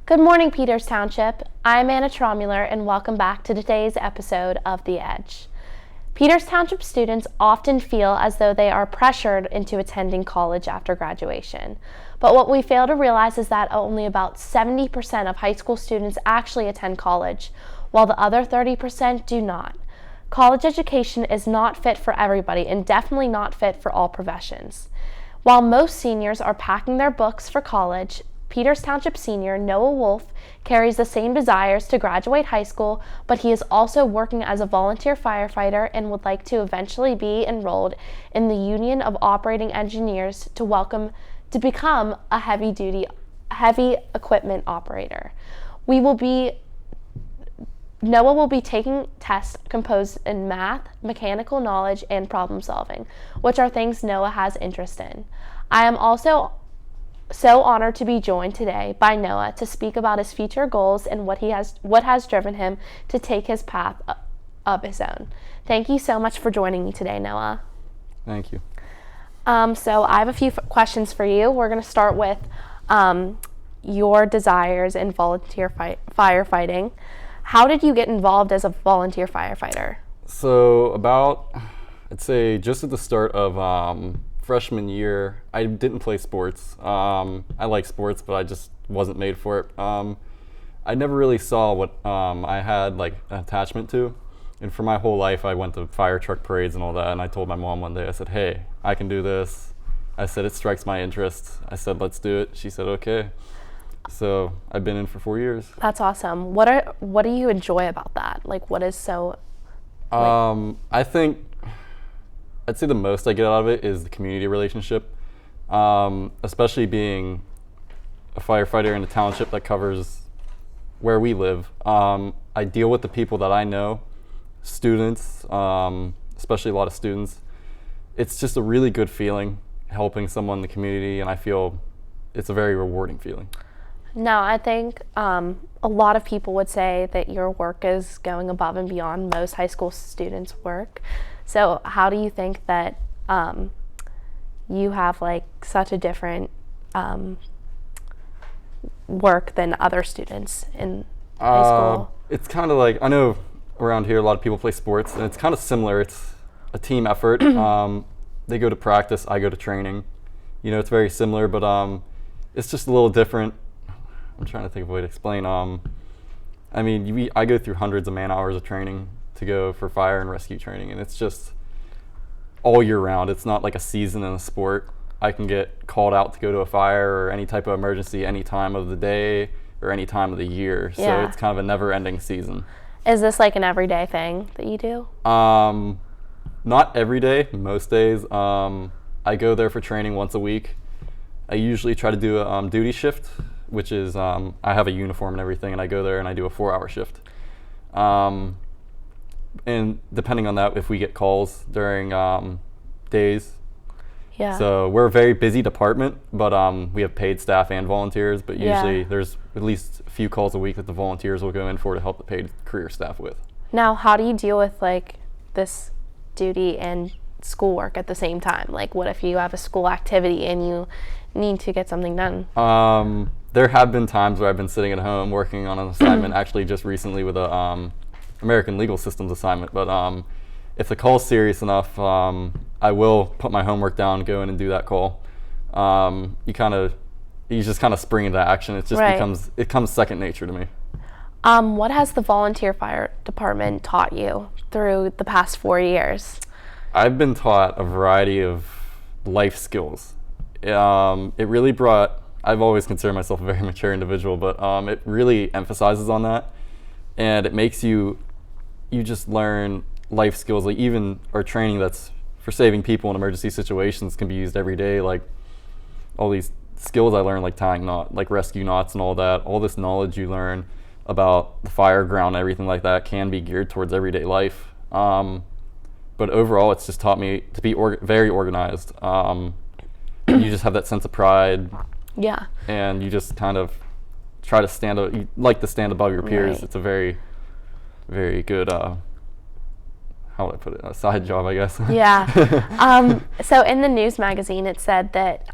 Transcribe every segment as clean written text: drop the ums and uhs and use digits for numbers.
Good morning, Peters Township. I'm Anna Traumuller, and welcome back to today's episode of The Edge. Peters Township students often feel as though they are pressured into attending college after graduation. But what we fail to realize is that only about 70% of high school students actually attend college, while the other 30% do not. College education is not fit for everybody and definitely not fit for all professions. While most seniors are packing their books for college, Peters Township Senior Noah Wolfe carries the same desires to graduate high school, but he is also working as a volunteer firefighter and would like to eventually be enrolled in the Union of Operating Engineers to become a heavy equipment operator. Noah will be taking tests composed in math, mechanical knowledge, and problem solving, which are things Noah has interest in. I am also so honored to be joined today by Noah to speak about his future goals and what has driven him to take his path of his own. Thank you so much for joining me today, Noah. Thank you. So I have a few questions for you. We're going to start with your desires in volunteer firefighting. How did you get involved as a volunteer firefighter? So I'd say just at the start of freshman year, I didn't play sports. I like sports, but I just wasn't made for it. I never really saw what I had like an attachment to. And for my whole life, I went to fire truck parades and all that. And I told my mom one day, I said, "Hey, I can do this." I said, "It strikes my interest." I said, "Let's do it." She said, "Okay." So I've been in for 4 years. That's awesome. What do you enjoy about that? Like, what is so? I think I'd say the most I get out of it is the community relationship, especially being a firefighter in a township that covers where we live. I deal with the people that I know, students, especially a lot of students. It's just a really good feeling helping someone in the community, and I feel it's a very rewarding feeling. No, I think a lot of people would say that your work is going above and beyond most high school students' work. So how do you think that you have like such a different work than other students in high school? It's kind of like, I know around here a lot of people play sports, and it's kind of similar. It's a team effort. They go to practice, I go to training. You know, it's very similar, but it's just a little different. I'm trying to think of a way to explain. I go through hundreds of man-hours of training to go for fire and rescue training, and it's just all year round. It's not like a season in a sport. I can get called out to go to a fire or any type of emergency any time of the day or any time of the year. So Yeah. it's kind of a never-ending season. Is this like an everyday thing that you do? Not every day, most days. I go there for training once a week. I usually try to do a duty shift, which is I have a uniform and everything, and I go there and I do a 4-hour shift. And depending on that, if we get calls during days. Yeah. So we're a very busy department, but we have paid staff and volunteers, but usually there's at least a few calls a week that the volunteers will go in for to help the paid career staff with. Now, how do you deal with like this duty and schoolwork at the same time? Like, what if you have a school activity and you need to get something done? There have been times where I've been sitting at home working on an assignment, actually just recently with a American legal systems assignment, but if the call's serious enough, I will put my homework down, go in and do that call. You just kind of spring into action. It just becomes second nature to me. What has the volunteer fire department taught you through the past 4 years? I've been taught a variety of life skills. It really brought, I've always considered myself a very mature individual, but it really emphasizes on that. And it makes you just learn life skills, like even our training that's for saving people in emergency situations can be used every day. Like all these skills I learned, like tying knot, like rescue knots and all that, all this knowledge you learn about the fire ground and everything like that can be geared towards everyday life. But overall, it's just taught me to be very organized. You just have that sense of pride. Yeah. And you just kind of try to you like to stand above your peers. Right. It's a very, very good, how would I put it, a side job, I guess. Yeah. So in the news magazine, it said that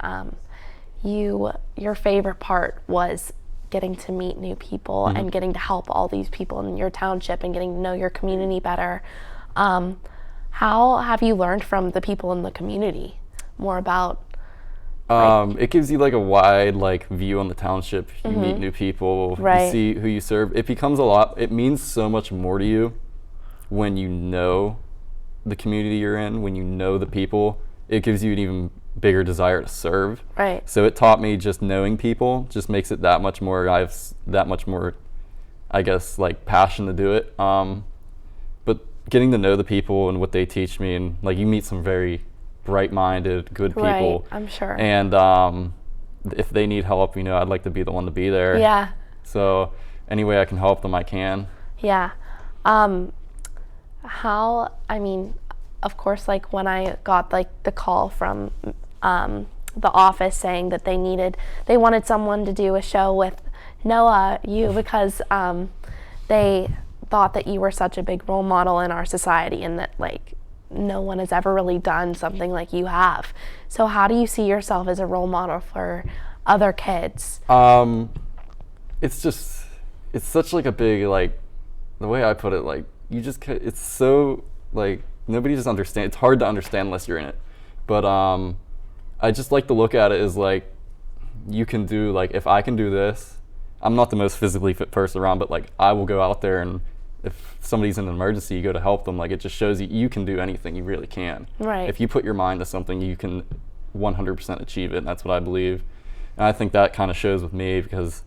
your favorite part was getting to meet new people and getting to help all these people in your township and getting to know your community better. How have you learned from the people in the community more about? It gives you like a wide like view on the township. You meet new people, Right. you see who you serve. It becomes it means so much more to you when you know the community you're in, when you know the people. It gives you an even bigger desire to serve. Right. So it taught me just knowing people just makes it that much more, I guess, like passion to do it. But getting to know the people and what they teach me, and like you meet some very bright-minded, good people. Right, I'm sure. And if they need help, I'd like to be the one to be there. Yeah. So any way I can help them, I can. Yeah. Of course, like when I got like the call from the office saying that they wanted someone to do a show with Noah, because they thought that you were such a big role model in our society and that like no one has ever really done something like you have. So how do you see yourself as a role model for other kids? It's such like a big, like, the way I put it, like, it's so, like, nobody just understands. It's hard to understand unless you're in it. But I just like to look at it as, like, you can do, like, if I can do this, I'm not the most physically fit person around, but, like, I will go out there, and if somebody's in an emergency, you go to help them. Like, it just shows you can do anything. You really can. Right. If you put your mind to something, you can 100% achieve it, and that's what I believe. And I think that kind of shows with me because,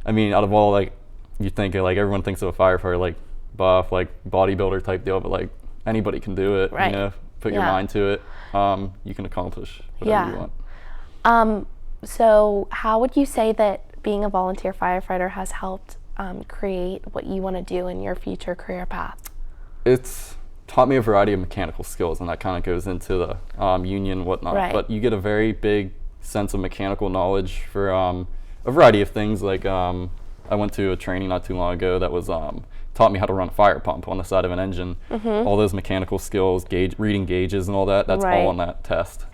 out of all, like, you think, like, everyone thinks of a firefighter, like, buff, like, bodybuilder type deal, but, like, anybody can do it, right. Put your mind to it. You can accomplish whatever you want. So how would you say that being a volunteer firefighter has helped create what you want to do in your future career path? It's taught me a variety of mechanical skills, and that kind of goes into the union and whatnot. Right. But you get a very big sense of mechanical knowledge for a variety of things. Like I went to a training not too long ago that was taught me how to run a fire pump on the side of an engine. All those mechanical skills, reading gauges and all that, that's right. all on that test.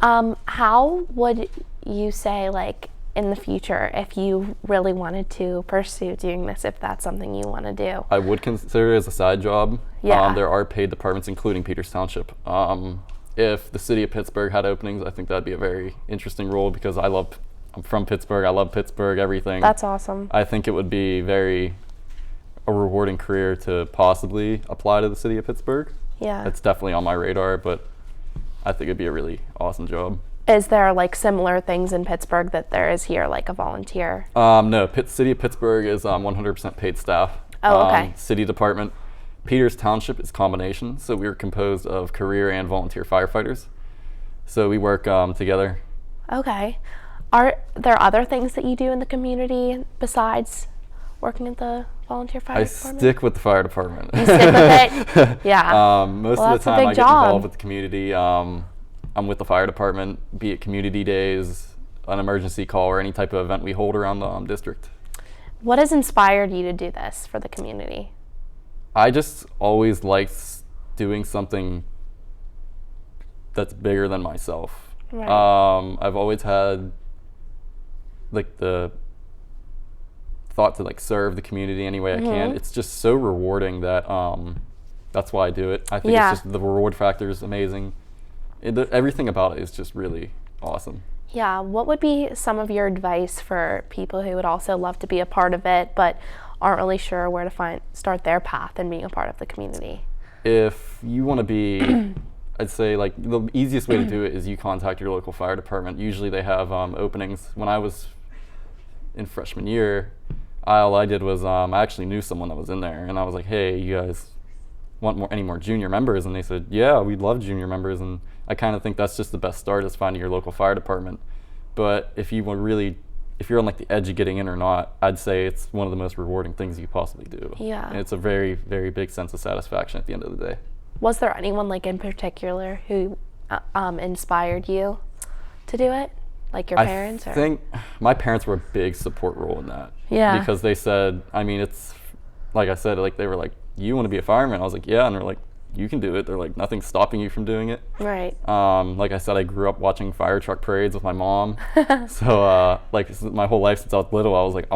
How would you say, like, in the future, if you really wanted to pursue doing this, if that's something you want to do? I would consider it as a side job. Yeah. There are paid departments, including Peters Township. If the city of Pittsburgh had openings, I think that'd be a very interesting role because I'm from Pittsburgh. I love Pittsburgh, everything. That's awesome. I think it would be a rewarding career to possibly apply to the city of Pittsburgh. Yeah. It's definitely on my radar, but I think it'd be a really awesome job. Is there like similar things in Pittsburgh that there is here, like a volunteer? No, City of Pittsburgh is 100% paid staff. Oh, okay. City department. Peters Township is combination, so we're composed of career and volunteer firefighters. So we work together. Okay. Are there other things that you do in the community besides working at the volunteer fire department? I stick with the fire department. You stick with it? Yeah. Most Well, of the that's a time big I get job. involved with the community. I'm with the fire department, be it community days, an emergency call, or any type of event we hold around the district. What has inspired you to do this for the community? I just always liked doing something that's bigger than myself. Right. I've always had like the thought to like serve the community any way I can. It's just so rewarding that that's why I do it. I think it's just the reward factor is amazing. Everything about it is just really awesome. Yeah. What would be some of your advice for people who would also love to be a part of it but aren't really sure where to start their path in being a part of the community? If you want to be, I'd say like the easiest way to do it is you contact your local fire department. Usually they have openings. When I was in freshman year, all I did was I actually knew someone that was in there, and I was like, hey, you guys want any more junior members? And they said, yeah, we'd love junior members. And I kind of think that's just the best start is finding your local fire department. But if you're on like the edge of getting in or not, I'd say it's one of the most rewarding things you possibly do. Yeah. And it's a very, very big sense of satisfaction at the end of the day. Was there anyone like in particular who inspired you to do it? Like your parents? I think my parents were a big support role in that. Yeah. Because they said, it's like I said, like they were like, you want to be a fireman? I was like, yeah. And they're like, you can do it. They're like, nothing's stopping you from doing it. Right. Like I said, I grew up watching fire truck parades with my mom. So like my whole life since I was little, I was like,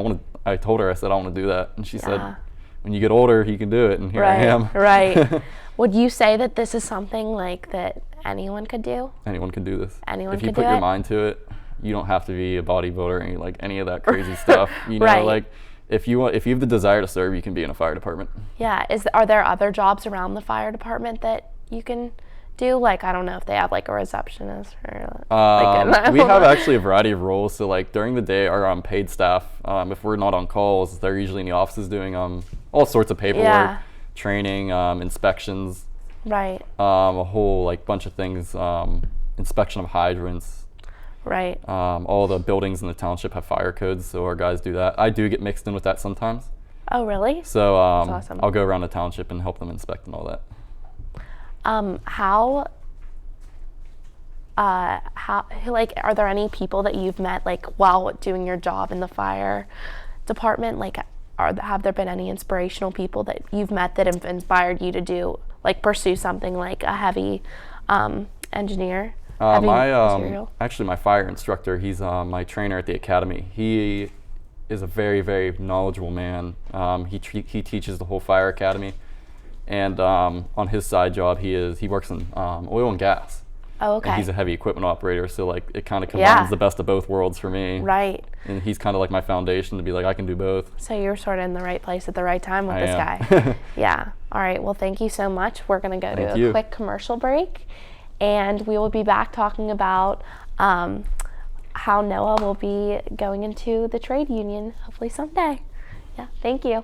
I told her, I said, I want to do that. And she said, when you get older, you can do it. And here I am. Right. Would you say that this is something like that anyone could do? Anyone can do this. Anyone if could you do put your it? mind to it, you don't have to be a bodybuilder or any of that crazy stuff. You know, Right. like if you have the desire to serve, you can be in a fire department. Yeah. Are there other jobs around the fire department that you can do? Like, I don't know if they have like a receptionist or we have actually a variety of roles. So like during the day, our paid staff, if we're not on calls, they're usually in the offices doing all sorts of paperwork, training, inspections. Right. A whole like bunch of things, inspection of hydrants. Right. All the buildings in the township have fire codes, so our guys do that. I do get mixed in with that sometimes. Oh, really? So That's awesome. I'll go around the township and help them inspect and all that. How like, are there any people that you've met like while doing your job in the fire department? Like, have there been any inspirational people that you've met that have inspired you to pursue something like a heavy engineer? Actually, my fire instructor, he's my trainer at the academy. He is a very, very knowledgeable man. He teaches the whole fire academy, and on his side job, he works in oil and gas. Oh, okay. And he's a heavy equipment operator, so like it kind of combines the best of both worlds for me. Right. And he's kind of like my foundation to be like, I can do both. So you're sort of in the right place at the right time with I this am. guy. Yeah. All right. Well, thank you so much. We're going to go to a quick commercial break, and we will be back talking about how Noah will be going into the trade union hopefully someday. Yeah. Thank you.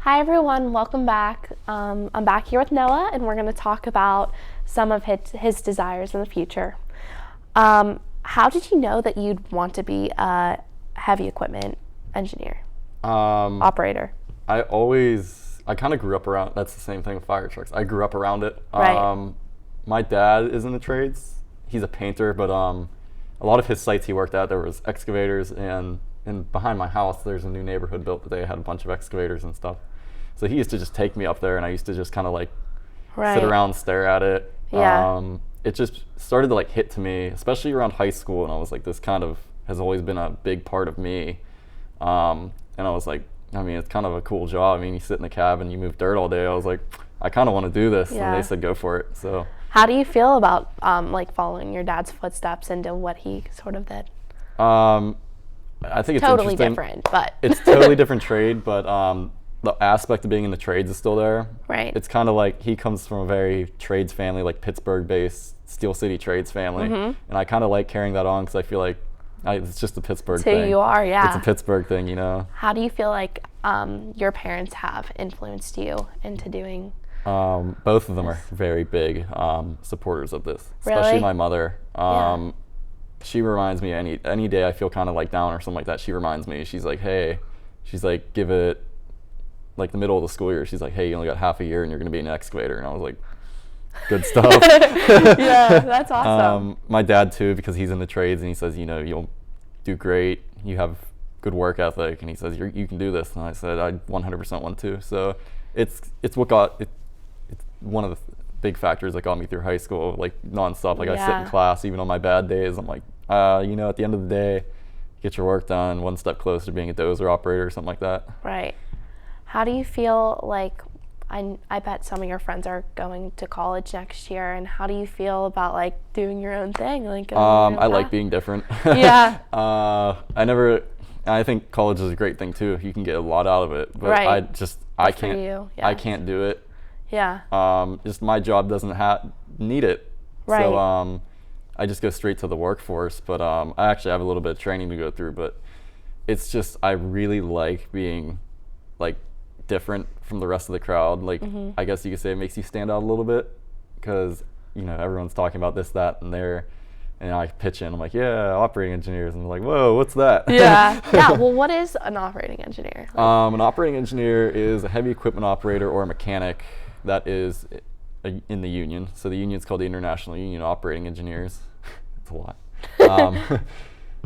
Hi everyone, welcome back. I'm back here with Noah, and we're going to talk about some of his desires in the future. How did you know that you'd want to be a heavy equipment engineer, operator? I kind of grew up around, that's the same thing with fire trucks. I grew up around it. Right. My dad is in the trades. He's a painter, but a lot of his sites he worked at, there was excavators, and behind my house, there's a new neighborhood built that they had a bunch of excavators and stuff. So he used to just take me up there, and I used to just kind of like sit around and stare at it. Yeah. It just started to like hit to me, especially around high school, and I was like, this kind of has always been a big part of me. And I was like, I mean, it's kind of a cool job. I mean, you sit in the cab and you move dirt all day. I was like, I kind of want to do this, and they said go for it. So. How do you feel about like following your dad's footsteps into what he sort of did? I think it's totally interesting. different, but it's totally different trade, but the aspect of being in the trades is still there. Right. It's kind of like he comes from a very trades family, like Pittsburgh-based Steel City trades family, and I kind of like carrying that on because I feel like it's just a Pittsburgh thing. It's who you are, yeah. It's a Pittsburgh thing, you know. How do you feel like your parents have influenced you into doing? Both of them are very big supporters of this, Really? especially my mother. She reminds me any day I feel kind of like down or something like that. She reminds me. She's like, hey, she's like, give it like the middle of the school year. She's like, hey, you only got half a year and you're gonna be an excavator. And I was like, good stuff. Yeah, that's awesome. My dad too, because he's in the trades, and he says, you know, you'll do great. You have good work ethic, and he says you can do this. And I said I 100% want to. So it's what got it. It's one of the big factors that got me through high school, like nonstop. Like I sit in class, even on my bad days. I'm like, you know, at the end of the day, get your work done, one step closer to being a dozer operator or something like that. Right. How do you feel like, I bet some of your friends are going to college next year, and how do you feel about like doing your own thing? Like, I like being different. Yeah. I think college is a great thing too. You can get a lot out of it, but I can't do it. Yeah. Just my job doesn't need it. Right. So I just go straight to the workforce, but I actually have a little bit of training to go through, but it's just I really like being like different from the rest of the crowd. Like I guess you could say it makes you stand out a little bit, because you know everyone's talking about this, that, and there, And I pitch in, I'm like, yeah, operating engineers. And they're like, whoa, what's that? Yeah. Yeah. Well, what is an operating engineer? An operating engineer is a heavy equipment operator or a mechanic that is in the union. So the union's called the International Union of Operating Engineers. It's a lot.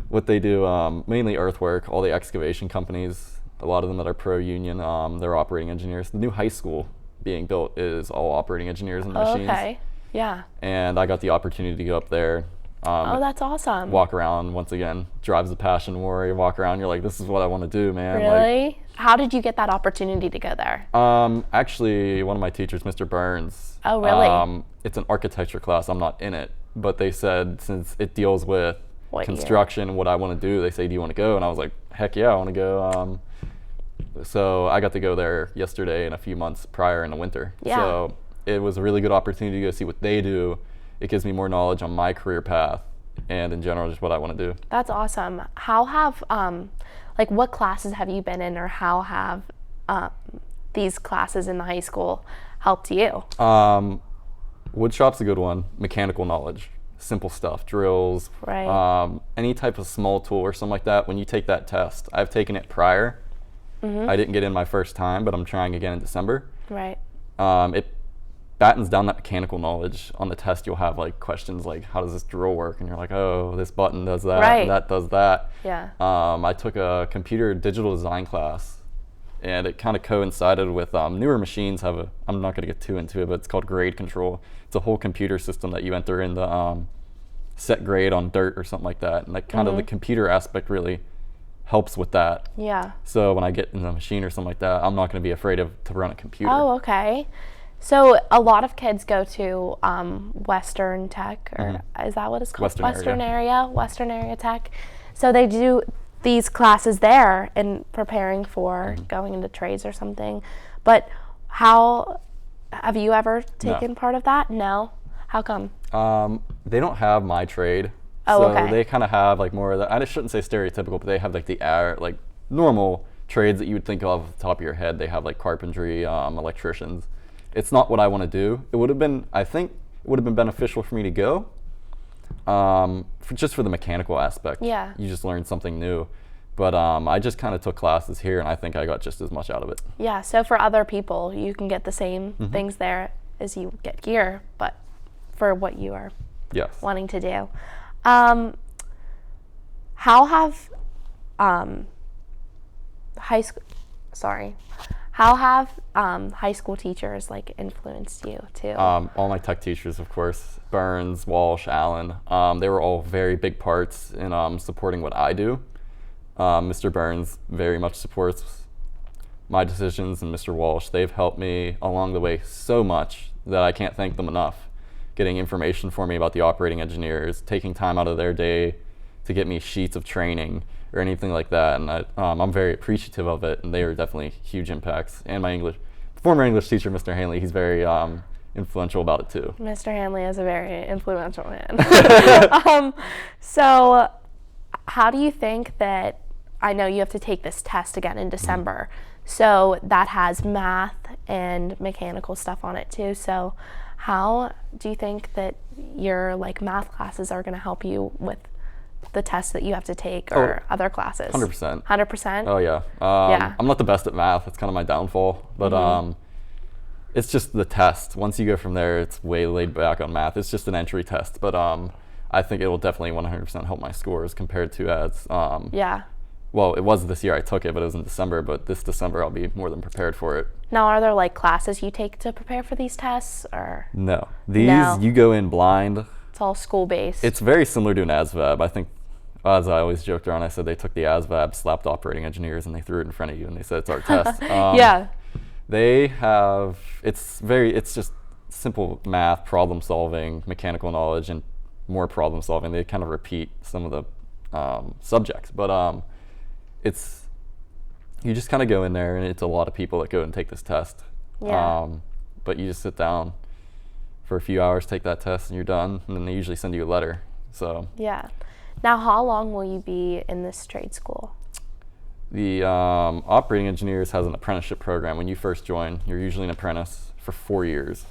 What they do, mainly earthwork, all the excavation companies, a lot of them that are pro-union, they're operating engineers. The new high school being built is all operating engineers and machines. Okay. Yeah. And I got the opportunity to go up there. Oh, that's awesome. Walk around, once again, drives the passion more. You walk around, you're like, this is what I want to do, man. Really? Like, how did you get that opportunity to go there? Actually, one of my teachers, Mr. Burns. Oh, really? It's an architecture class. I'm not in it. But they said, since it deals with construction and what I want to do, they say, do you want to go? And I was like, heck yeah, I want to go. So I got to go there yesterday and a few months prior in the winter. Yeah. So it was a really good opportunity to go see what they do. It gives me more knowledge on my career path and in general just what I want to do. That's awesome. How have, what classes have you been in, or how have these classes in the high school helped you? Woodshop's a good one. Mechanical knowledge, simple stuff, drills, right. Any type of small tool or something like that. When you take that test, I've taken it prior. Mm-hmm. I didn't get in my first time, but I'm trying again in December. Right. It battens down that mechanical knowledge. On the test, you'll have like questions like, how does this drill work? And you're like, oh, this button does that, right. and that does that. Yeah. I took a computer digital design class, and it kind of coincided with newer machines have a, I'm not going to get too into it, but it's called grade control. It's a whole computer system that you enter in the set grade on dirt or something like that. And that kind of the computer aspect really helps with that. Yeah. So when I get in the machine or something like that, I'm not going to be afraid to run a computer. Oh, okay. So a lot of kids go to Western Tech, or is that what it's called? Western area Tech. So they do these classes there in preparing for going into trades or something. But how, have you ever taken part of that? No? How come? They don't have my trade. Oh, so okay. they kind of have like more of the, I shouldn't say stereotypical, but they have like the like normal trades that you would think of off the top of your head. They have like carpentry, electricians. It's not what I want to do. It would have been, I think, it would have been beneficial for me to go, just for the mechanical aspect. Yeah. You just learn something new. But I just kind of took classes here, and I think I got just as much out of it. Yeah, so for other people, you can get the same things there as you get here, but for what you are wanting to do. How have high school teachers like influenced you too? All my tech teachers, of course, Burns, Walsh, Allen, they were all very big parts in supporting what I do. Mr. Burns very much supports my decisions, and Mr. Walsh, they've helped me along the way so much that I can't thank them enough. Getting information for me about the operating engineers, taking time out of their day to get me sheets of training or anything like that, and I'm very appreciative of it, and they are definitely huge impacts. And my former English teacher, Mr. Hanley, he's very influential about it too. Mr. Hanley is a very influential man. So how do you think that, I know you have to take this test again in December, so that has math and mechanical stuff on it too. So how do you think that your like math classes are going to help you with the tests that you have to take, or other classes? 100%. 100%? Oh yeah. I'm not the best at math. It's kind of my downfall, but it's just the test. Once you go from there, it's way laid back on math. It's just an entry test, but I think it will definitely 100% help my scores compared to as well, it was this year I took it, but it was in December, but this December I'll be more than prepared for it. Now, are there like classes you take to prepare for these tests, or? No. You go in blind. It's all school-based. It's very similar to an ASVAB. I think, as I always joked around, I said they took the ASVAB, slapped operating engineers, and they threw it in front of you, and they said it's our test. Yeah. They have, it's just simple math, problem solving, mechanical knowledge, and more problem solving. They kind of repeat some of the subjects, but you just kind of go in there, and it's a lot of people that go and take this test. Yeah. But you just sit down for a few hours, take that test, and you're done. And then they usually send you a letter. So. Yeah. Now, how long will you be in this trade school? The operating engineers has an apprenticeship program. When you first join, you're usually an apprentice for 4 years,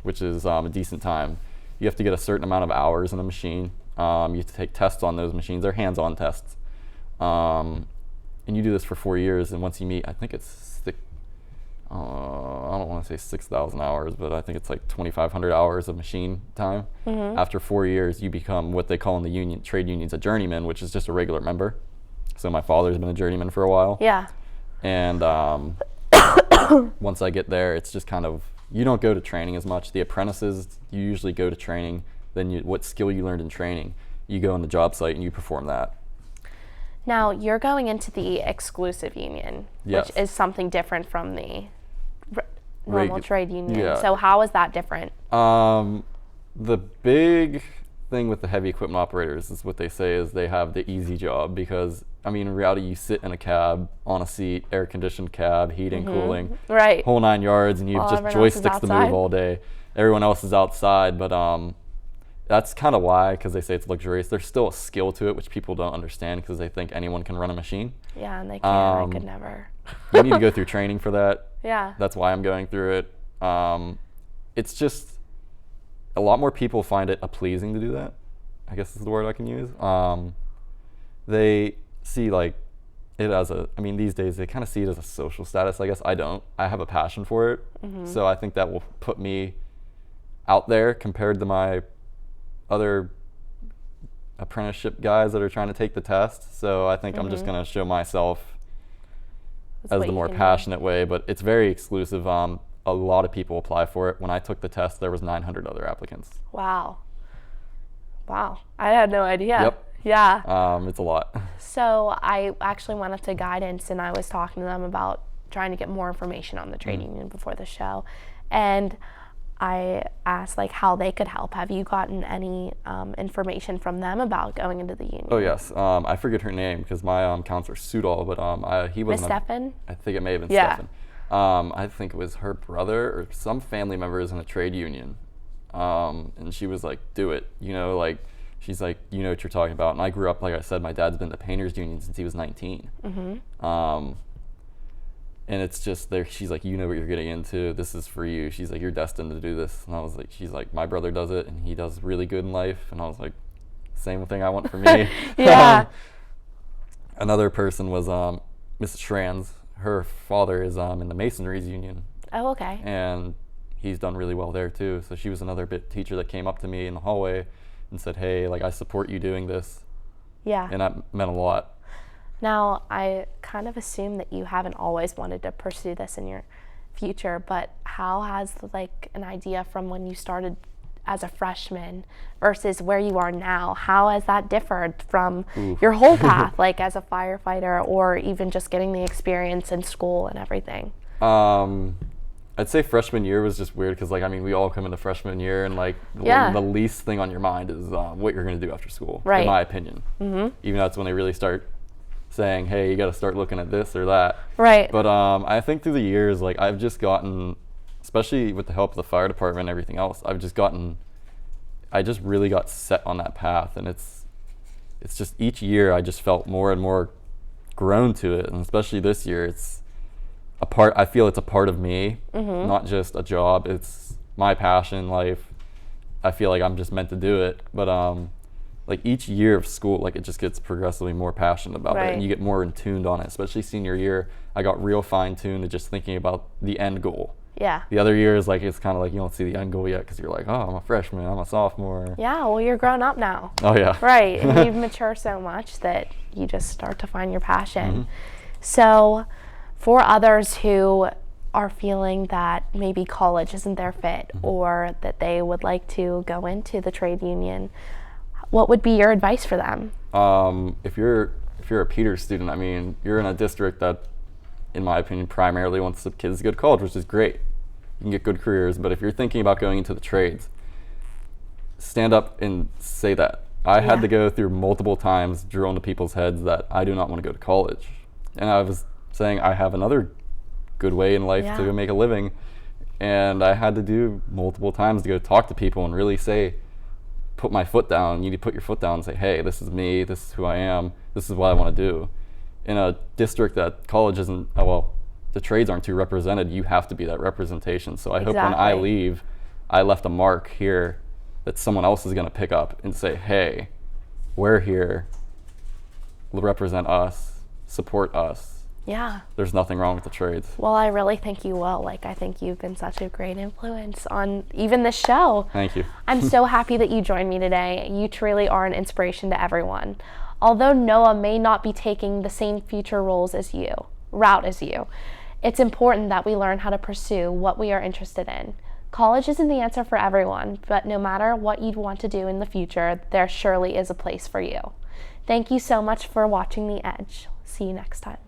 which is a decent time. You have to get a certain amount of hours in a machine. You take tests on those machines. They're hands-on tests. And you do this for 4 years, and once you meet, I think it's I don't want to say 6,000 hours, but I think it's like 2,500 hours of machine time. After 4 years, you become what they call in the trade unions a journeyman, which is just a regular member. So my father's been a journeyman for a while. Yeah. And once I get there, it's just kind of, you don't go to training as much. The apprentices, you usually go to training. Then what skill you learned in training, you go on the job site and you perform that. Now, you're going into the exclusive union, Yes. which is something different from the normal trade union. Yeah. So how is that different? The big thing with the heavy equipment operators is what they say is they have the easy job because, I mean, in reality, you sit in a cab, on a seat, air-conditioned cab, heating, cooling, Right. whole 9 yards, and you have just everyone else is joysticks to outside. move all day. Everyone else is outside, but that's kind of why, because they say it's luxurious. There's still a skill to it, which people don't understand because they think anyone can run a machine. Yeah, and they can't. I could never. You need to go through training for that. Yeah. That's why I'm going through it. It's just a lot more people find it pleasing to do that. I guess is the word I can use. They see like it as these days they kind of see it as a social status. I guess I don't. I have a passion for it. So I think that will put me out there compared to my other apprenticeship guys that are trying to take the test. So I think I'm just going to show myself as the more passionate way, but it's very exclusive. A lot of people apply for it. When I took the test, there was 900 other applicants. Wow. I had no idea. Yep. Yeah. It's a lot. So I actually went up to guidance and I was talking to them about trying to get more information on the trade union before the show. And I asked like how they could help. Have you gotten any information from them about going into the union? Oh yes. I forget her name because my counselor Sudal, but he Miss wasn't. Steffen? I think it may have been Yeah. Steffen. I think it was her brother or some family member is in a trade union. And she was like, do it. Like she's like, you know what you're talking about. And I grew up, like I said, my dad's been to painters union since he was 19. And it's just there. She's like, you know what you're getting into. This is for you. She's like, you're destined to do this. And I was like, she's like, my brother does it and he does really good in life. And I was like, same thing I want for me. Yeah. Another person was Mrs. Schranz. Her father is in the masonries union. Oh, okay. And he's done really well there too. So she was another teacher that came up to me in the hallway and said, hey, like I support you doing this. Yeah. And that meant a lot. Now, I kind of assume that you haven't always wanted to pursue this in your future, but how has like an idea from when you started as a freshman versus where you are now, how has that differed from your whole path, like as a firefighter or even just getting the experience in school and everything? I'd say freshman year was just weird because, we all come into freshman year and, the least thing on your mind is what you're going to do after school, right. in my opinion. Even though that's when they really start saying, hey, you got to start looking at this or that. Right. But I think through the years, I've just gotten, especially with the help of the fire department and everything else, I just really got set on that path. And it's just each year I just felt more and more grown to it. And especially this year, I feel it's a part of me, not just a job. It's my passion in life. I feel like I'm just meant to do it. But each year of school, it just gets progressively more passionate about it, and you get more in tuned on it. Especially senior year, I got real fine-tuned to just thinking about the end goal. Yeah. The other years, it's kind of like you don't see the end goal yet because you're like, oh, I'm a freshman, I'm a sophomore. Yeah, well, you're grown up now. Oh, yeah. Right, and you've matured so much that you just start to find your passion. So for others who are feeling that maybe college isn't their fit or that they would like to go into the trade union, what would be your advice for them? If you're a Peters student, you're in a district that, in my opinion, primarily wants the kids to go to college, which is great. You can get good careers, but if you're thinking about going into the trades, stand up and say that. I had to go through multiple times, drill into people's heads that I do not want to go to college. And I was saying I have another good way in life to make a living. And I had to do multiple times to go talk to people and really put my foot down. You need to put your foot down and say, hey, this is me, this is who I am, this is what I want to do. In a district that college isn't, the trades aren't too represented, you have to be that representation. So I hope when I leave, I left a mark here that someone else is going to pick up and say, hey, we're here, represent us, support us. Yeah. There's nothing wrong with the trades. Well, I really think you will. Like, I think you've been such a great influence on even this show. Thank you. I'm so happy that you joined me today. You truly are an inspiration to everyone. Although Noah may not be taking the same future route as you, it's important that we learn how to pursue what we are interested in. College isn't the answer for everyone, but no matter what you'd want to do in the future, there surely is a place for you. Thank you so much for watching The Edge. See you next time.